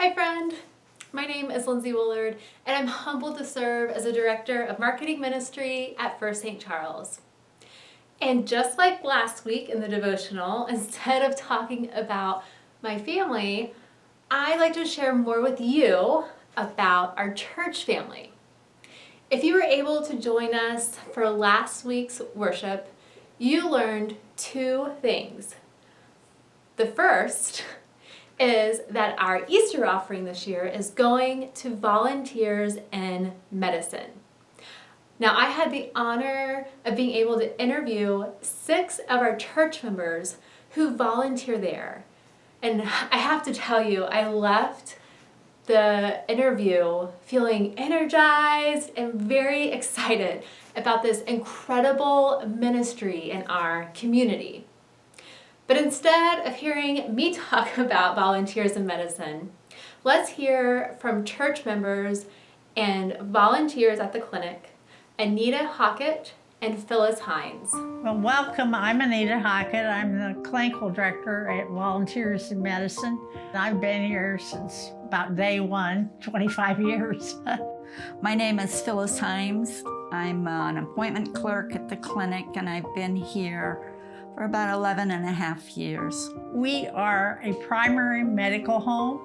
Hi friend, my name is Lindsey Willard and I'm humbled to serve as a Director of Marketing Ministry at First St. Charles. And just like last week in the devotional, instead of talking about my family, I'd like to share more with you about our church family. If you were able to join us for last week's worship, you learned two things. The first is that our Easter offering this year is going to volunteers in medicine. Now, I had the honor of being able to interview 6 of our church members who volunteer there. And I have to tell you, I left the interview feeling energized and very excited about this incredible ministry in our community. But instead of hearing me talk about volunteers in medicine, let's hear from church members and volunteers at the clinic, Anita, Hockett, and Phyllis, Hymes. Well, welcome. I'm Anita Hockett. I'm the clinical director at Volunteers in Medicine. I've been here since about day one, 25 years. My name is Phyllis Hymes. I'm an appointment clerk at the clinic, and I've been here for about 11 and a half years. We are a primary medical home.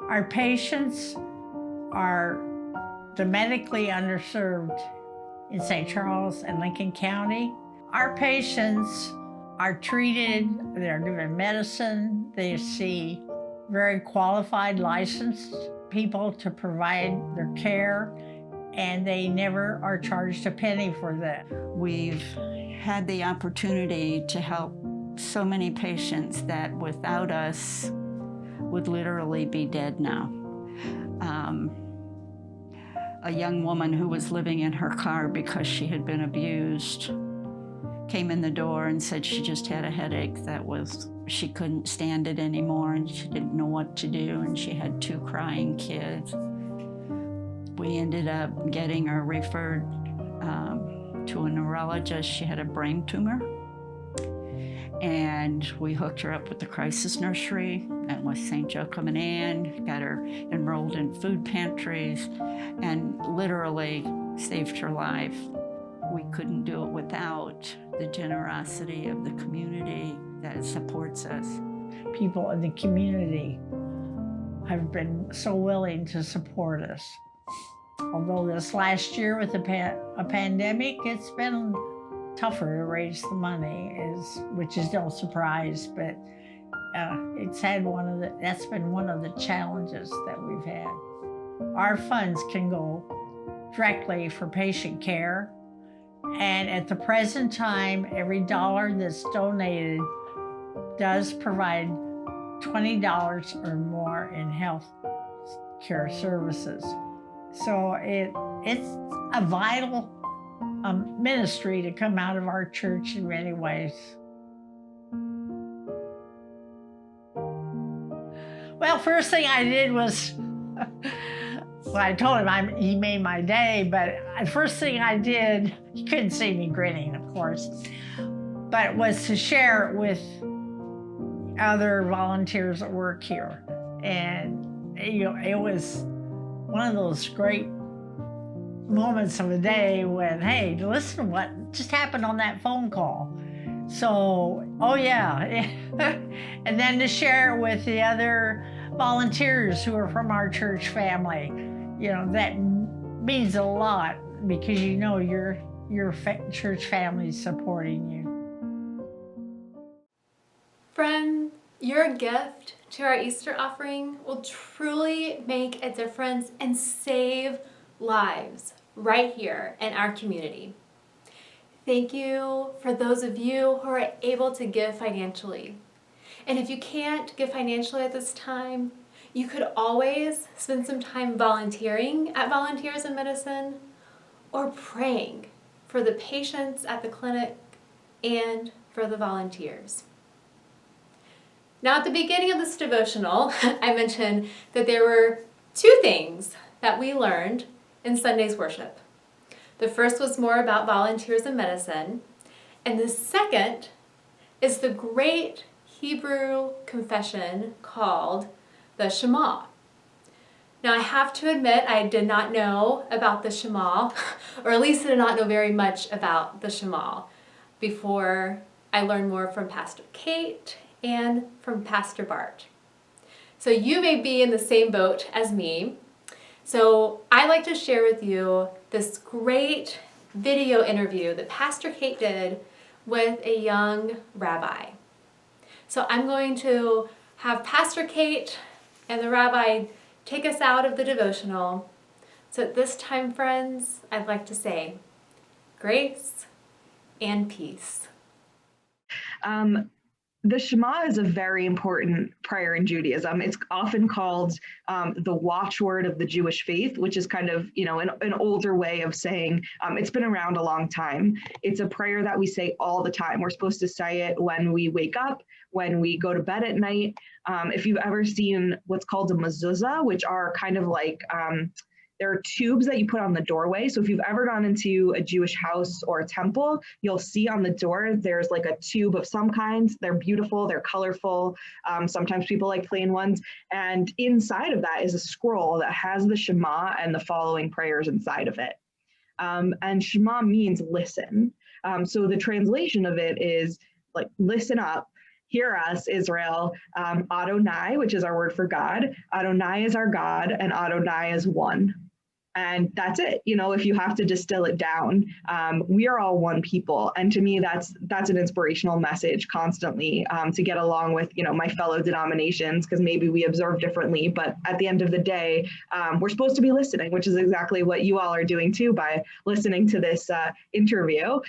Our patients are the medically underserved in St. Charles and Lincoln County. Our patients are treated, they're given medicine, they see very qualified, licensed people to provide their care, and they never are charged a penny for that. We've had the opportunity to help so many patients that without us would literally be dead now. A young woman who was living in her car because she had been abused came in the door and said she just had a headache she couldn't stand it anymore and she didn't know what to do, and she had 2 crying kids. We ended up getting her referred to a neurologist. She had a brain tumor, and we hooked her up with the crisis nursery and with St. Joachim and Ann, got her enrolled in food pantries, and literally saved her life. We couldn't do it without the generosity of the community that supports us. People in the community have been so willing to support us. Although this last year with a pandemic, it's been tougher to raise the money, which is no surprise, but that's been one of the challenges that we've had. Our funds can go directly for patient care, and at the present time, every dollar that's donated does provide $20 or more in health care services. So it's a vital ministry to come out of our church in many ways. Well, first thing I did was, I told him he made my day, but the first thing I did, you couldn't see me grinning, of course, but was to share it with other volunteers that work here. And it was one of those great moments of the day when, hey, listen to what just happened on that phone call. So, oh yeah. And then to share it with the other volunteers who are from our church family, that means a lot, because your church family is supporting you. Friend, your gift to our Easter offering will truly make a difference and save lives right here in our community. Thank you for those of you who are able to give financially. And if you can't give financially at this time, you could always spend some time volunteering at Volunteers in Medicine or praying for the patients at the clinic and for the volunteers. Now, at the beginning of this devotional, I mentioned that there were 2 things that we learned in Sunday's worship. The first was more about volunteers in medicine, and the second is the great Hebrew confession called the Shema. Now, I have to admit, I did not know about the Shema, or at least did not know very much about the Shema before I learned more from Pastor Kate and from Pastor Bart. So you may be in the same boat as me. So I'd like to share with you this great video interview that Pastor Kate did with a young rabbi. So I'm going to have Pastor Kate and the rabbi take us out of the devotional. So at this time, friends, I'd like to say grace and peace. The Shema is a very important prayer in Judaism. It's often called the watchword of the Jewish faith, which is kind of, an older way of saying it's been around a long time. It's a prayer that we say all the time. We're supposed to say it when we wake up, when we go to bed at night. If you've ever seen what's called a mezuzah, which are kind of like, there are tubes that you put on the doorway. So if you've ever gone into a Jewish house or a temple, you'll see on the door, there's like a tube of some kind. They're beautiful, they're colorful. Sometimes people like plain ones. And inside of that is a scroll that has the Shema and the following prayers inside of it. And Shema means listen. So the translation of it is like, listen up. Hear us, Israel, Adonai, which is our word for God. Adonai is our God, and Adonai is one. And that's it. If you have to distill it down, we are all one people. And to me, that's an inspirational message constantly to get along with, my fellow denominations, because maybe we observe differently. But at the end of the day, we're supposed to be listening, which is exactly what you all are doing too by listening to this interview.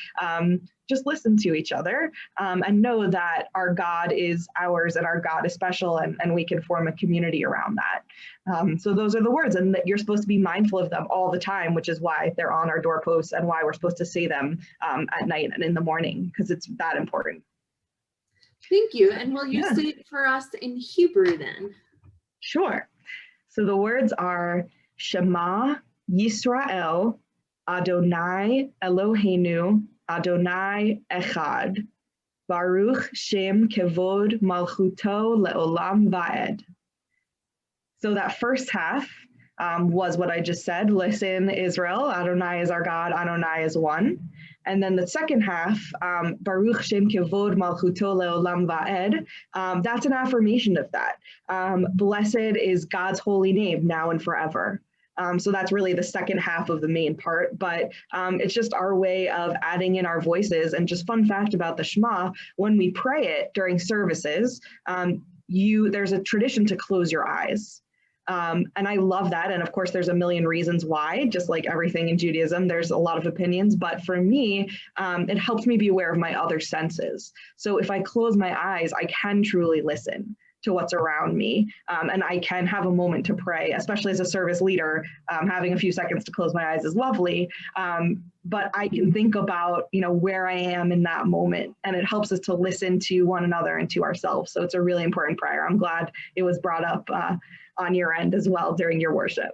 Just listen to each other and know that our God is ours and our God is special, and we can form a community around that. So those are the words, and that you're supposed to be mindful of them all the time, which is why they're on our doorposts and why we're supposed to say them at night and in the morning, because it's that important. Thank you. And will you say it for us in Hebrew then? Sure. So the words are Shema Yisrael Adonai Eloheinu Adonai Echad, Baruch Shem Kevod Malchuto Leolam Vaed. So that first half was what I just said. Listen, Israel, Adonai is our God, Adonai is one. And then the second half, Baruch Shem Kevod Malchuto Leolam Vaed, that's an affirmation of that. Blessed is God's holy name now and forever. So that's really the second half of the main part, but it's just our way of adding in our voices. And just fun fact about the Shema, when we pray it during services, there's a tradition to close your eyes. And I love that. And of course, there's a million reasons why, just like everything in Judaism, there's a lot of opinions. But for me, it helps me be aware of my other senses. So if I close my eyes, I can truly listen to what's around me. And I can have a moment to pray, especially as a service leader. Having a few seconds to close my eyes is lovely. But I can think about, where I am in that moment. And it helps us to listen to one another and to ourselves. So it's a really important prayer. I'm glad it was brought up on your end as well during your worship.